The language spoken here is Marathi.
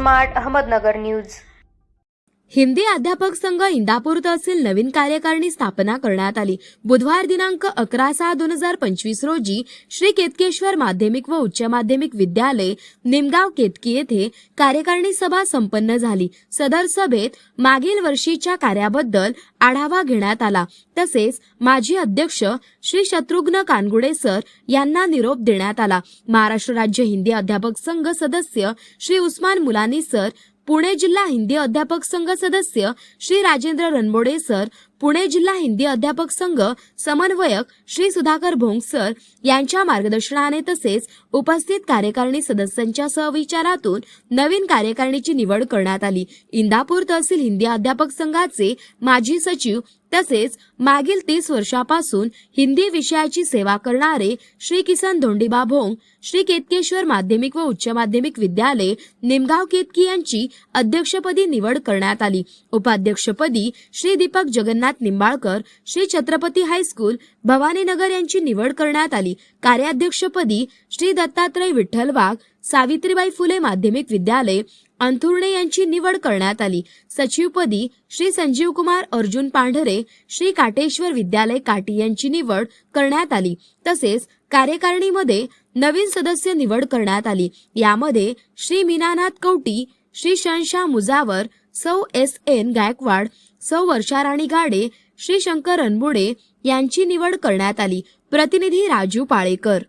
Smart Ahmednagar news. हिंदी अध्यापक संघ इंदापूर तहसील नवीन कार्यकारिणी स्थापना करण्यात आली। बुधवार दिनांक 11/6/2025 रोजी श्री केतकेश्वर माध्यमिक व उच्च माध्यमिक विद्यालय निमगाव केतकी येथे कार्यकारिणी सभा संपन्न झाली। सदर सभेत मागील वर्षीच्या कार्याबद्दल आढावा घेण्यात आला। तसेच माजी अध्यक्ष श्री शत्रुघ्न कानगुडे सर यांना निरोप देण्यात आला। महाराष्ट्र राज्य हिंदी अध्यापक संघ सदस्य श्री उस्मान मुलानी सर, पुणे जिल्हा हिंदी अध्यापक संघ सदस्य श्री राजेंद्र रणबोडे सर, पुणे जिल्हा हिंदी अध्यापक संघ समन्वयक श्री सुधाकर भोंग सर यांच्या मार्गदर्शनाने तसेच उपस्थित कार्यकारिणी सदस्यांच्या सहविचारातून नवीन कार्यकारिणीची निवड करण्यात आली। इंदापूर तहसील हिंदी अध्यापक संघाचे माजी सचिव तसेच मागील 30 वर्षापासून हिंदी विषयाची सेवा करणारे श्री किसन धोंडीबा भोंग, श्री केतकेश्वर माध्यमिक व उच्च माध्यमिक विद्यालय निमगाव केतकी यांची अध्यक्षपदी निवड करण्यात आली। उपाध्यक्षपदी श्री दीपक जगन्नाथ निंबाळकर, श्री छत्रपती हायस्कूल भवानीनगर यांची निवड करण्यात आली। कार्याध्यक्षपदी श्री दत्तात्रय विठ्ठल वाघ, सावित्रीबाई फुले माध्यमिक विद्यालय अंथुर्णे यांची निवड करण्यात आली। सचिवपदी श्री संजीव कुमार अर्जुन पांढरे, श्री काटेश्वर विद्यालय काटी यांची निवड करण्यात आली। तसेच कार्यकारिणीमध्ये नवीन सदस्य निवड करण्यात आली। यामध्ये श्री मीनानाथ कवटी, श्री शंशाह मुजावर, सौ S.N. गायकवाड, सौ वर्षा राणी गाडे, श्री शंकर रणबोडे यांची निवड करण्यात आली। प्रतिनिधी राजू पाळेकर।